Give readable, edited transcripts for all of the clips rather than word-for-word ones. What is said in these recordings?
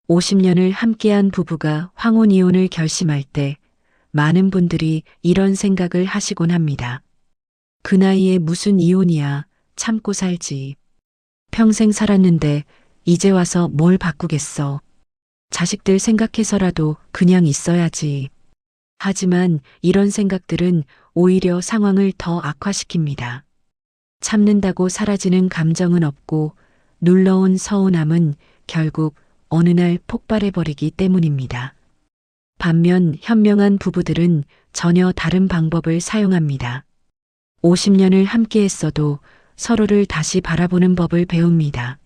50년을 함께한 부부가 황혼 이혼을 결심할 때 많은 분들이 이런 생각을 하시곤 합니다. 그 나이에 무슨 이혼이야, 참고 살지. 평생 살았는데 이제 와서 뭘 바꾸겠어. 자식들 생각해서라도 그냥 있어야지. 하지만 이런 생각들은 오히려 상황을 더 악화시킵니다. 참는다고 사라지는 감정은 없고 눌러온 서운함은 결국 어느 날 폭발해버리기 때문입니다. 반면 현명한 부부들은 전혀 다른 방법을 사용합니다. 50년을 함께했어도 서로를 다시 바라보는 법을 배웁니다.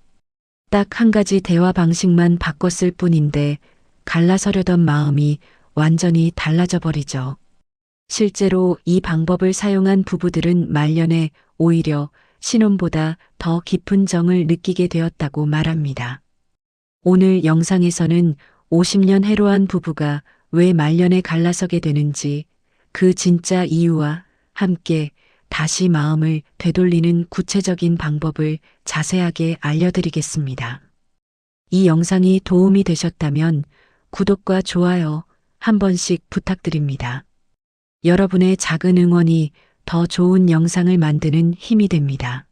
딱 한 가지 대화 방식만 바꿨을 뿐인데 갈라서려던 마음이 완전히 달라져 버리죠. 실제로 이 방법을 사용한 부부들은 말년에 오히려 신혼보다 더 깊은 정을 느끼게 되었다고 말합니다. 오늘 영상에서는 50년 해로한 부부가 왜 말년에 갈라서게 되는지 그 진짜 이유와 함께 다시 마음을 되돌리는 구체적인 방법을 자세하게 알려드리겠습니다. 이 영상이 도움이 되셨다면 구독과 좋아요 한 번씩 부탁드립니다. 여러분의 작은 응원이 더 좋은 영상을 만드는 힘이 됩니다.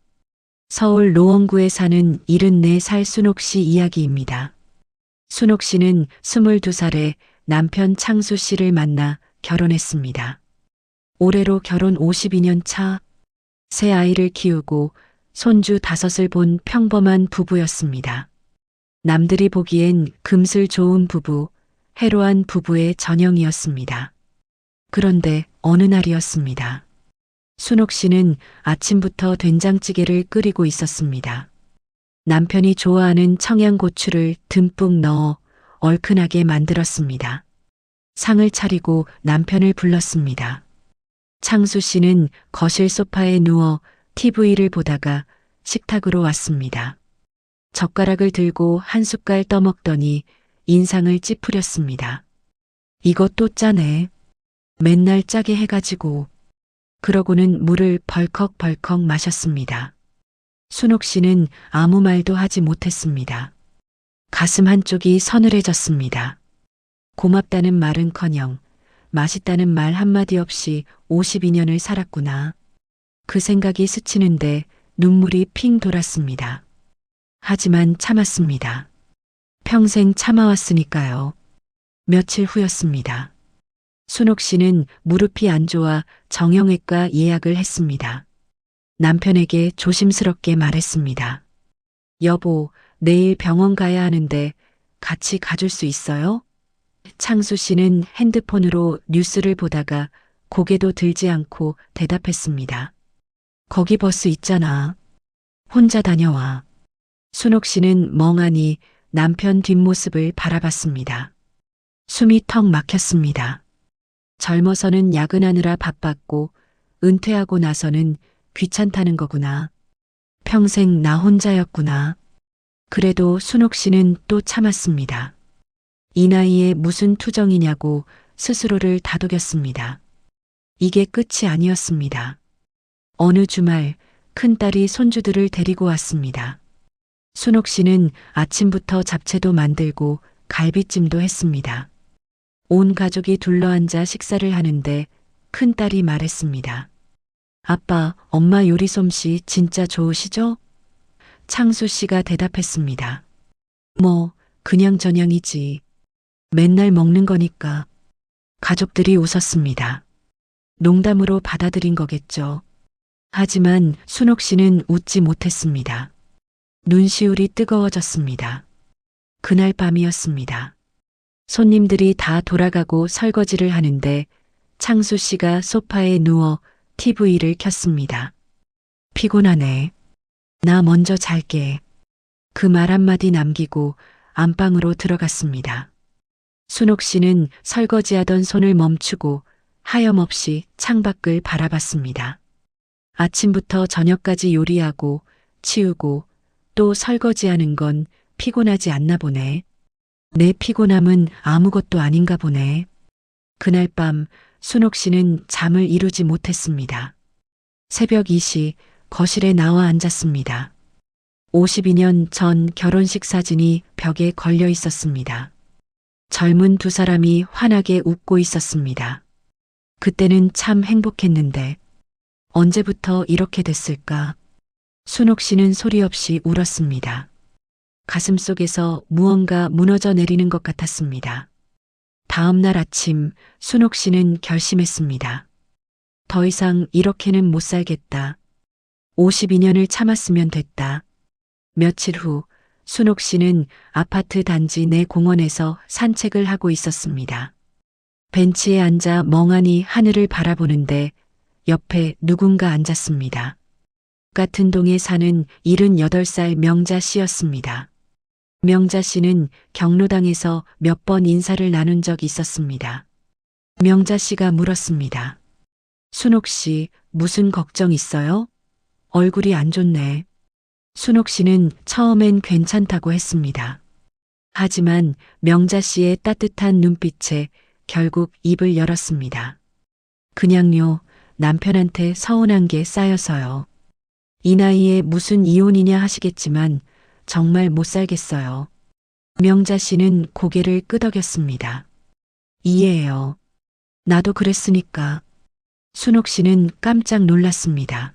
서울 노원구에 사는 74살 순옥 씨 이야기입니다. 순옥 씨는 22살에 남편 창수 씨를 만나 결혼했습니다. 올해로 결혼 52년 차, 새 아이를 키우고 손주 5을 본 평범한 부부였습니다. 남들이 보기엔 금슬 좋은 부부, 해로한 부부의 전형이었습니다. 그런데 어느 날이었습니다. 순옥 씨는 아침부터 된장찌개를 끓이고 있었습니다. 남편이 좋아하는 청양고추를 듬뿍 넣어 얼큰하게 만들었습니다. 상을 차리고 남편을 불렀습니다. 창수 씨는 거실 소파에 누워 TV를 보다가 식탁으로 왔습니다. 젓가락을 들고 한 숟갈 떠먹더니 인상을 찌푸렸습니다. 이거 또 짜네. 맨날 짜게 해가지고. 그러고는 물을 벌컥벌컥 마셨습니다. 순옥 씨는 아무 말도 하지 못했습니다. 가슴 한쪽이 서늘해졌습니다. 고맙다는 말은커녕 맛있다는 말 한마디 없이 52년을 살았구나. 그 생각이 스치는데 눈물이 핑 돌았습니다. 하지만 참았습니다. 평생 참아왔으니까요. 며칠 후였습니다. 순옥 씨는 무릎이 안 좋아 정형외과 예약을 했습니다. 남편에게 조심스럽게 말했습니다. 여보, 내일 병원 가야 하는데 같이 가줄 수 있어요? 창수 씨는 핸드폰으로 뉴스를 보다가 고개도 들지 않고 대답했습니다. 거기 버스 있잖아. 혼자 다녀와. 순옥 씨는 멍하니 남편 뒷모습을 바라봤습니다. 숨이 턱 막혔습니다. 젊어서는 야근하느라 바빴고 은퇴하고 나서는 귀찮다는 거구나. 평생 나 혼자였구나. 그래도 순옥 씨는 또 참았습니다. 이 나이에 무슨 투정이냐고 스스로를 다독였습니다. 이게 끝이 아니었습니다. 어느 주말 큰딸이 손주들을 데리고 왔습니다. 순옥 씨는 아침부터 잡채도 만들고 갈비찜도 했습니다. 온 가족이 둘러앉아 식사를 하는데 큰딸이 말했습니다. 아빠, 엄마 요리 솜씨 진짜 좋으시죠? 창수 씨가 대답했습니다. 뭐, 그냥저냥이지. 맨날 먹는 거니까. 가족들이 웃었습니다. 농담으로 받아들인 거겠죠. 하지만 순옥 씨는 웃지 못했습니다. 눈시울이 뜨거워졌습니다. 그날 밤이었습니다. 손님들이 다 돌아가고 설거지를 하는데 창수 씨가 소파에 누워 TV를 켰습니다. 피곤하네. 나 먼저 잘게. 그 말 한마디 남기고 안방으로 들어갔습니다. 순옥 씨는 설거지하던 손을 멈추고 하염없이 창밖을 바라봤습니다. 아침부터 저녁까지 요리하고 치우고 또 설거지하는 건 피곤하지 않나 보네. 내 피곤함은 아무것도 아닌가 보네. 그날 밤 순옥 씨는 잠을 이루지 못했습니다. 새벽 2시 거실에 나와 앉았습니다. 52년 전 결혼식 사진이 벽에 걸려 있었습니다. 젊은 두 사람이 환하게 웃고 있었습니다. 그때는 참 행복했는데 언제부터 이렇게 됐을까? 순옥 씨는 소리 없이 울었습니다. 가슴속에서 무언가 무너져 내리는 것 같았습니다. 다음 날 아침 순옥 씨는 결심했습니다. 더 이상 이렇게는 못 살겠다. 52년을 참았으면 됐다. 며칠 후 순옥 씨는 아파트 단지 내 공원에서 산책을 하고 있었습니다. 벤치에 앉아 멍하니 하늘을 바라보는데 옆에 누군가 앉았습니다. 같은 동에 사는 78살 명자 씨였습니다. 명자 씨는 경로당에서 몇 번 인사를 나눈 적이 있었습니다. 명자 씨가 물었습니다. 순옥 씨, 무슨 걱정 있어요? 얼굴이 안 좋네. 순옥 씨는 처음엔 괜찮다고 했습니다. 하지만 명자 씨의 따뜻한 눈빛에 결국 입을 열었습니다. 그냥요, 남편한테 서운한 게 쌓여서요. 이 나이에 무슨 이혼이냐 하시겠지만 정말 못 살겠어요. 명자 씨는 고개를 끄덕였습니다. 이해해요. 나도 그랬으니까. 순옥 씨는 깜짝 놀랐습니다.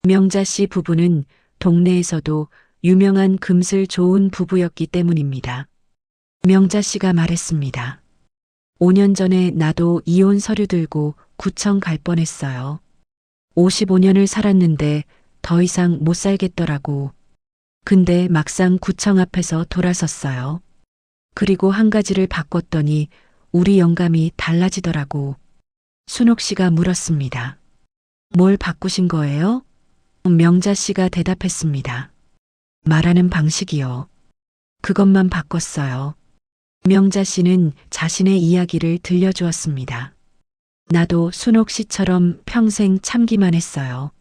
명자 씨 부부는 동네에서도 유명한 금슬 좋은 부부였기 때문입니다. 명자 씨가 말했습니다. 5년 전에 나도 이혼 서류 들고 구청 갈 뻔했어요. 55년을 살았는데 더 이상 못 살겠더라고. 근데 막상 구청 앞에서 돌아섰어요. 그리고 한 가지를 바꿨더니 우리 영감이 달라지더라고. 순옥 씨가 물었습니다. 뭘 바꾸신 거예요? 명자 씨가 대답했습니다. 말하는 방식이요. 그것만 바꿨어요. 명자 씨는 자신의 이야기를 들려주었습니다. 나도 순옥 씨처럼 평생 참기만 했어요.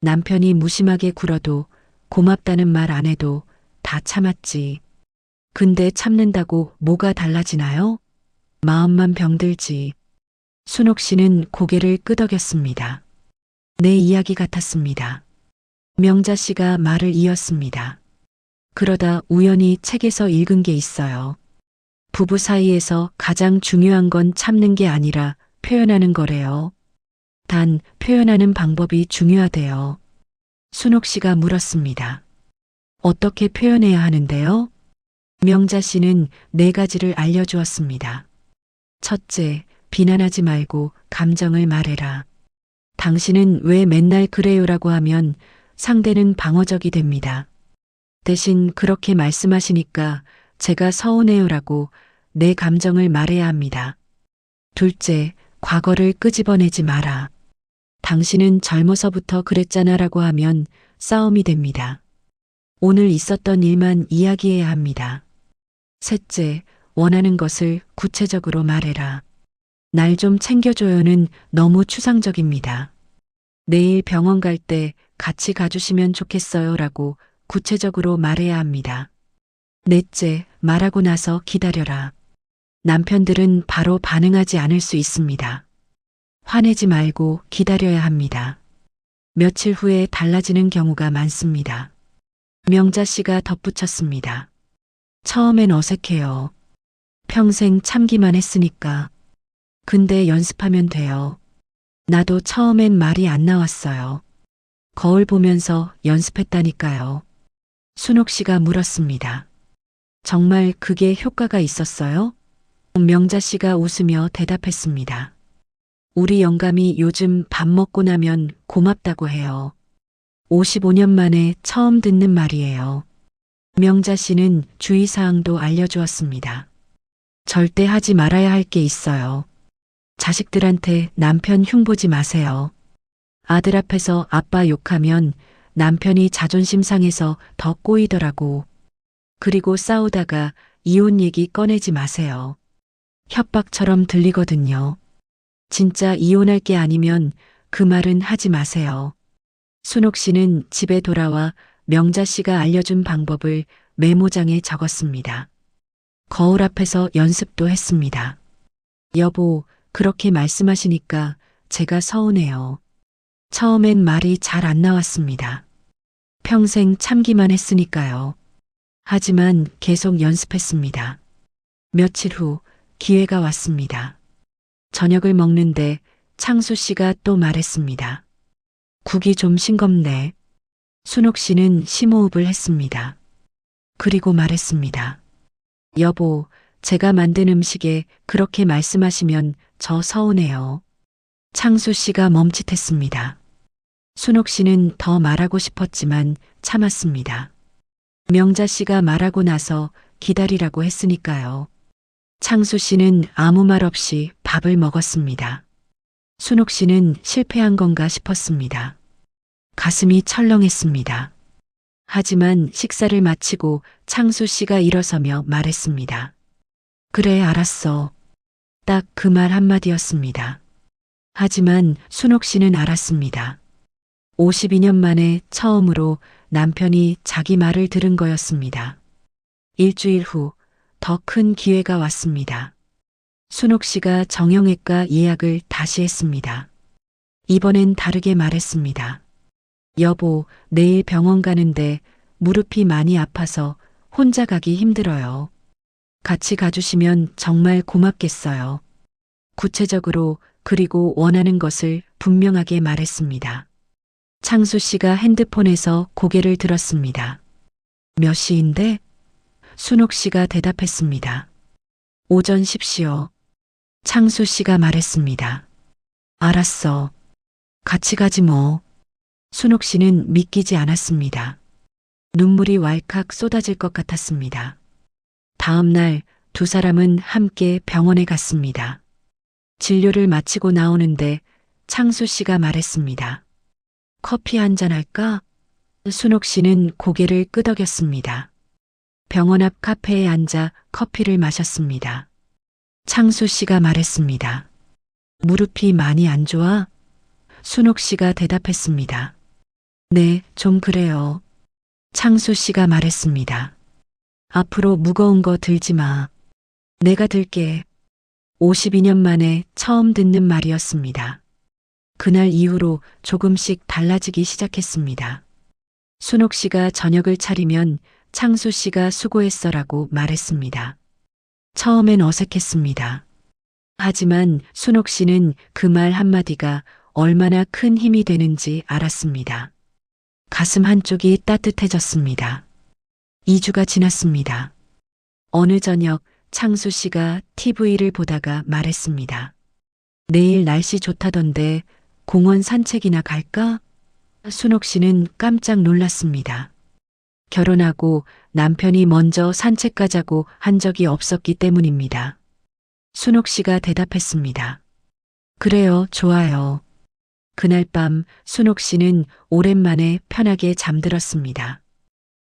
남편이 무심하게 굴어도 고맙다는 말 안 해도 다 참았지. 근데 참는다고 뭐가 달라지나요? 마음만 병들지. 순옥 씨는 고개를 끄덕였습니다. 내 이야기 같았습니다. 명자 씨가 말을 이었습니다. 그러다 우연히 책에서 읽은 게 있어요. 부부 사이에서 가장 중요한 건 참는 게 아니라 표현하는 거래요. 단 표현하는 방법이 중요하대요. 순옥 씨가 물었습니다. 어떻게 표현해야 하는데요? 명자 씨는 4가지를 알려주었습니다. 첫째, 비난하지 말고 감정을 말해라. 당신은 왜 맨날 그래요라고 하면 상대는 방어적이 됩니다. 대신 그렇게 말씀하시니까 제가 서운해요라고 내 감정을 말해야 합니다. 둘째, 과거를 끄집어내지 마라. 당신은 젊어서부터 그랬잖아라고 하면 싸움이 됩니다. 오늘 있었던 일만 이야기해야 합니다. 셋째, 원하는 것을 구체적으로 말해라. 날 좀 챙겨줘요는 너무 추상적입니다. 내일 병원 갈 때 같이 가주시면 좋겠어요 라고 구체적으로 말해야 합니다. 넷째, 말하고 나서 기다려라. 남편들은 바로 반응하지 않을 수 있습니다. 화내지 말고 기다려야 합니다. 며칠 후에 달라지는 경우가 많습니다. 명자 씨가 덧붙였습니다. 처음엔 어색해요. 평생 참기만 했으니까. 근데 연습하면 돼요. 나도 처음엔 말이 안 나왔어요. 거울 보면서 연습했다니까요. 순옥 씨가 물었습니다. 정말 그게 효과가 있었어요? 명자 씨가 웃으며 대답했습니다. 우리 영감이 요즘 밥 먹고 나면 고맙다고 해요. 55년 만에 처음 듣는 말이에요. 명자 씨는 주의사항도 알려주었습니다. 절대 하지 말아야 할 게 있어요. 자식들한테 남편 흉보지 마세요. 아들 앞에서 아빠 욕하면 남편이 자존심 상해서 더 꼬이더라고. 그리고 싸우다가 이혼 얘기 꺼내지 마세요. 협박처럼 들리거든요. 진짜 이혼할 게 아니면 그 말은 하지 마세요. 순옥 씨는 집에 돌아와 명자 씨가 알려준 방법을 메모장에 적었습니다. 거울 앞에서 연습도 했습니다. 여보, 그렇게 말씀하시니까 제가 서운해요. 처음엔 말이 잘 안 나왔습니다. 평생 참기만 했으니까요. 하지만 계속 연습했습니다. 며칠 후 기회가 왔습니다. 저녁을 먹는데 창수 씨가 또 말했습니다. 국이 좀 싱겁네. 순옥 씨는 심호흡을 했습니다. 그리고 말했습니다. 여보, 제가 만든 음식에 그렇게 말씀하시면 저 서운해요. 창수 씨가 멈칫했습니다. 순옥 씨는 더 말하고 싶었지만 참았습니다. 명자 씨가 말하고 나서 기다리라고 했으니까요. 창수 씨는 아무 말 없이 밥을 먹었습니다. 순옥 씨는 실패한 건가 싶었습니다. 가슴이 철렁했습니다. 하지만 식사를 마치고 창수 씨가 일어서며 말했습니다. 그래, 알았어. 딱 그 말 한마디였습니다. 하지만 순옥 씨는 알았습니다. 52년 만에 처음으로 남편이 자기 말을 들은 거였습니다. 일주일 후 더 큰 기회가 왔습니다. 순옥 씨가 정형외과 예약을 다시 했습니다. 이번엔 다르게 말했습니다. 여보, 내일 병원 가는데 무릎이 많이 아파서 혼자 가기 힘들어요. 같이 가주시면 정말 고맙겠어요. 구체적으로 그리고 원하는 것을 분명하게 말했습니다. 창수 씨가 핸드폰에서 고개를 들었습니다. 몇 시인데? 순옥 씨가 대답했습니다. 오전 10시요. 창수 씨가 말했습니다. 알았어. 같이 가지 뭐. 순옥 씨는 믿기지 않았습니다. 눈물이 왈칵 쏟아질 것 같았습니다. 다음 날 두 사람은 함께 병원에 갔습니다. 진료를 마치고 나오는데 창수 씨가 말했습니다. 커피 한잔 할까? 순옥 씨는 고개를 끄덕였습니다. 병원 앞 카페에 앉아 커피를 마셨습니다. 창수 씨가 말했습니다. 무릎이 많이 안 좋아? 순옥 씨가 대답했습니다. 네, 좀 그래요. 창수 씨가 말했습니다. 앞으로 무거운 거 들지 마. 내가 들게. 52년 만에 처음 듣는 말이었습니다. 그날 이후로 조금씩 달라지기 시작했습니다. 순옥 씨가 저녁을 차리면 창수 씨가 수고했어라고 말했습니다. 처음엔 어색했습니다. 하지만 순옥 씨는 그 말 한마디가 얼마나 큰 힘이 되는지 알았습니다. 가슴 한쪽이 따뜻해졌습니다. 2주가 지났습니다. 어느 저녁 창수 씨가 TV를 보다가 말했습니다. 내일 날씨 좋다던데 공원 산책이나 갈까? 순옥 씨는 깜짝 놀랐습니다. 결혼하고 남편이 먼저 산책 가자고 한 적이 없었기 때문입니다. 순옥 씨가 대답했습니다. 그래요, 좋아요. 그날 밤 순옥 씨는 오랜만에 편하게 잠들었습니다.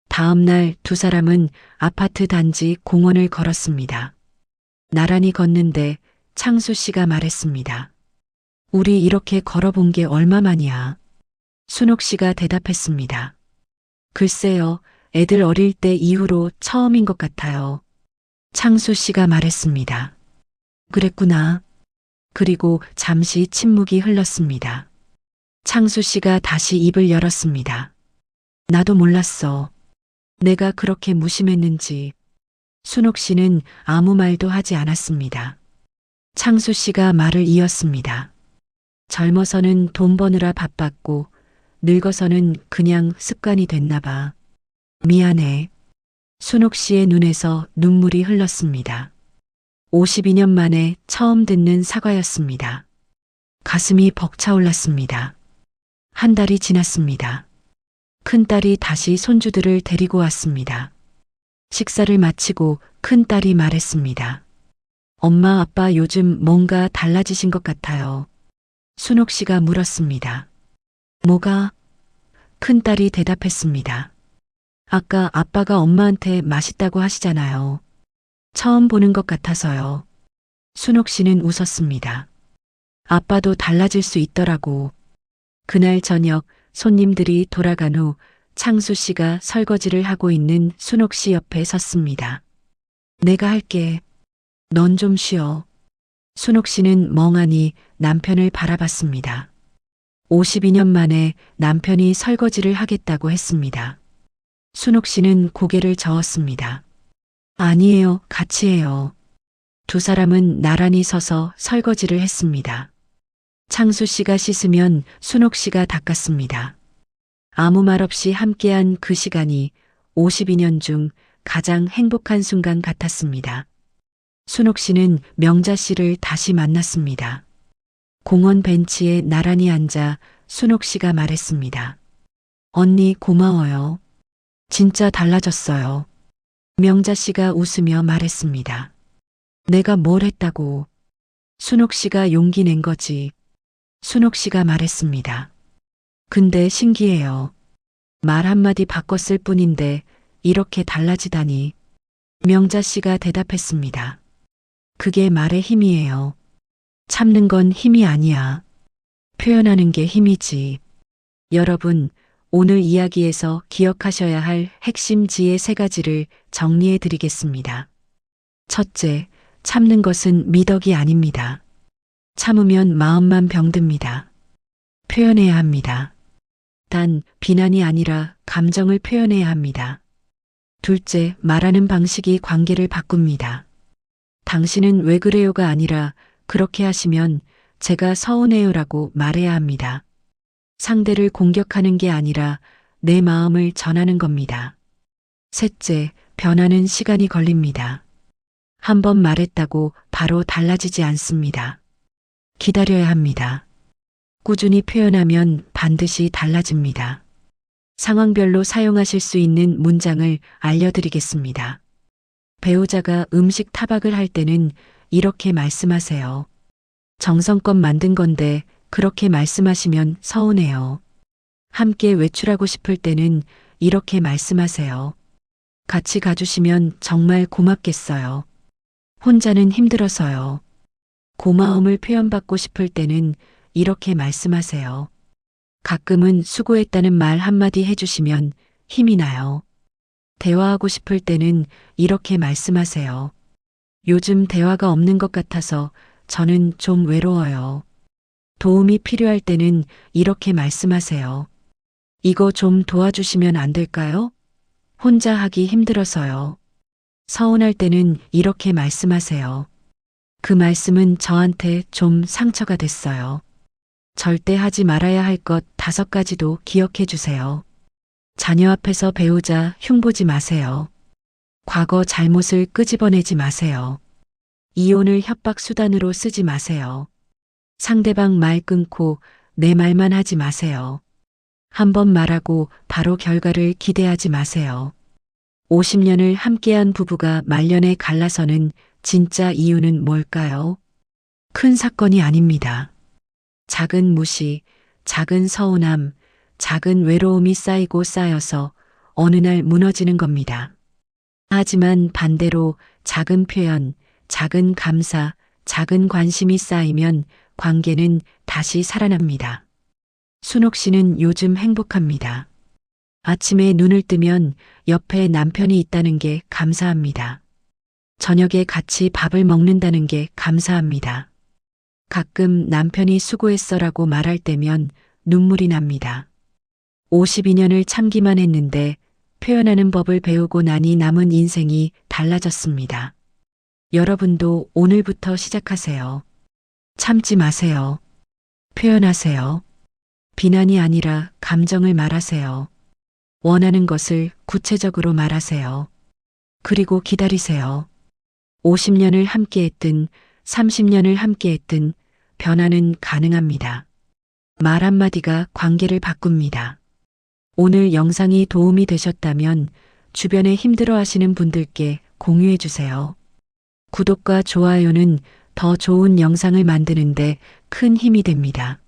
다음 날 두 사람은 아파트 단지 공원을 걸었습니다. 나란히 걷는데 창수 씨가 말했습니다. 우리 이렇게 걸어본 게 얼마만이야? 순옥 씨가 대답했습니다. 글쎄요, 애들 어릴 때 이후로 처음인 것 같아요. 창수 씨가 말했습니다. 그랬구나. 그리고 잠시 침묵이 흘렀습니다. 창수 씨가 다시 입을 열었습니다. 나도 몰랐어. 내가 그렇게 무심했는지. 순옥 씨는 아무 말도 하지 않았습니다. 창수 씨가 말을 이었습니다. 젊어서는 돈 버느라 바빴고 늙어서는 그냥 습관이 됐나 봐. 미안해. 순옥 씨의 눈에서 눈물이 흘렀습니다. 52년 만에 처음 듣는 사과였습니다. 가슴이 벅차올랐습니다. 한 달이 지났습니다. 큰딸이 다시 손주들을 데리고 왔습니다. 식사를 마치고 큰딸이 말했습니다. 엄마, 아빠 요즘 뭔가 달라지신 것 같아요. 순옥 씨가 물었습니다. 뭐가? 큰딸이 대답했습니다. 아까 아빠가 엄마한테 맛있다고 하시잖아요. 처음 보는 것 같아서요. 순옥 씨는 웃었습니다. 아빠도 달라질 수 있더라고. 그날 저녁 손님들이 돌아간 후 창수 씨가 설거지를 하고 있는 순옥 씨 옆에 섰습니다. 내가 할게. 넌 좀 쉬어. 순옥 씨는 멍하니 남편을 바라봤습니다. 52년 만에 남편이 설거지를 하겠다고 했습니다. 순옥 씨는 고개를 저었습니다. 아니에요, 같이 해요. 두 사람은 나란히 서서 설거지를 했습니다. 창수 씨가 씻으면 순옥 씨가 닦았습니다. 아무 말 없이 함께한 그 시간이 52년 중 가장 행복한 순간 같았습니다. 순옥 씨는 명자 씨를 다시 만났습니다. 공원 벤치에 나란히 앉아 순옥 씨가 말했습니다. 언니 고마워요. 진짜 달라졌어요. 명자 씨가 웃으며 말했습니다. 내가 뭘 했다고. 순옥 씨가 용기 낸 거지. 순옥 씨가 말했습니다. 근데 신기해요. 말 한마디 바꿨을 뿐인데 이렇게 달라지다니. 명자 씨가 대답했습니다. 그게 말의 힘이에요. 참는 건 힘이 아니야. 표현하는 게 힘이지. 여러분, 오늘 이야기에서 기억하셔야 할 핵심 지혜 3가지를 정리해 드리겠습니다. 첫째, 참는 것은 미덕이 아닙니다. 참으면 마음만 병듭니다. 표현해야 합니다. 단 비난이 아니라 감정을 표현해야 합니다. 둘째, 말하는 방식이 관계를 바꿉니다. 당신은 왜 그래요가 아니라 그렇게 하시면 제가 서운해요라고 말해야 합니다. 상대를 공격하는 게 아니라 내 마음을 전하는 겁니다. 셋째, 변화는 시간이 걸립니다. 한 번 말했다고 바로 달라지지 않습니다. 기다려야 합니다. 꾸준히 표현하면 반드시 달라집니다. 상황별로 사용하실 수 있는 문장을 알려드리겠습니다. 배우자가 음식 타박을 할 때는 이렇게 말씀하세요. 정성껏 만든 건데 그렇게 말씀하시면 서운해요. 함께 외출하고 싶을 때는 이렇게 말씀하세요. 같이 가주시면 정말 고맙겠어요. 혼자는 힘들어서요. 고마움을 표현받고 싶을 때는 이렇게 말씀하세요. 가끔은 수고했다는 말 한마디 해주시면 힘이 나요. 대화하고 싶을 때는 이렇게 말씀하세요. 요즘 대화가 없는 것 같아서 저는 좀 외로워요. 도움이 필요할 때는 이렇게 말씀하세요. 이거 좀 도와주시면 안 될까요? 혼자 하기 힘들어서요. 서운할 때는 이렇게 말씀하세요. 그 말씀은 저한테 좀 상처가 됐어요. 절대 하지 말아야 할 것 5가지도 기억해 주세요. 자녀 앞에서 배우자 흉보지 마세요. 과거 잘못을 끄집어내지 마세요. 이혼을 협박 수단으로 쓰지 마세요. 상대방 말 끊고 내 말만 하지 마세요. 한 번 말하고 바로 결과를 기대하지 마세요. 50년을 함께한 부부가 말년에 갈라서는 진짜 이유는 뭘까요? 큰 사건이 아닙니다. 작은 무시, 작은 서운함, 작은 외로움이 쌓이고 쌓여서 어느 날 무너지는 겁니다. 하지만 반대로 작은 표현, 작은 감사, 작은 관심이 쌓이면 관계는 다시 살아납니다. 순옥 씨는 요즘 행복합니다. 아침에 눈을 뜨면 옆에 남편이 있다는 게 감사합니다. 저녁에 같이 밥을 먹는다는 게 감사합니다. 가끔 남편이 수고했어라고 말할 때면 눈물이 납니다. 52년을 참기만 했는데 표현하는 법을 배우고 나니 남은 인생이 달라졌습니다. 여러분도 오늘부터 시작하세요. 참지 마세요. 표현하세요. 비난이 아니라 감정을 말하세요. 원하는 것을 구체적으로 말하세요. 그리고 기다리세요. 50년을 함께했든 30년을 함께했든 변화는 가능합니다. 말 한마디가 관계를 바꿉니다. 오늘 영상이 도움이 되셨다면 주변에 힘들어하시는 분들께 공유해 주세요. 구독과 좋아요는 더 좋은 영상을 만드는데 큰 힘이 됩니다.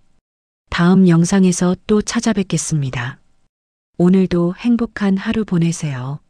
다음 영상에서 또 찾아뵙겠습니다. 오늘도 행복한 하루 보내세요.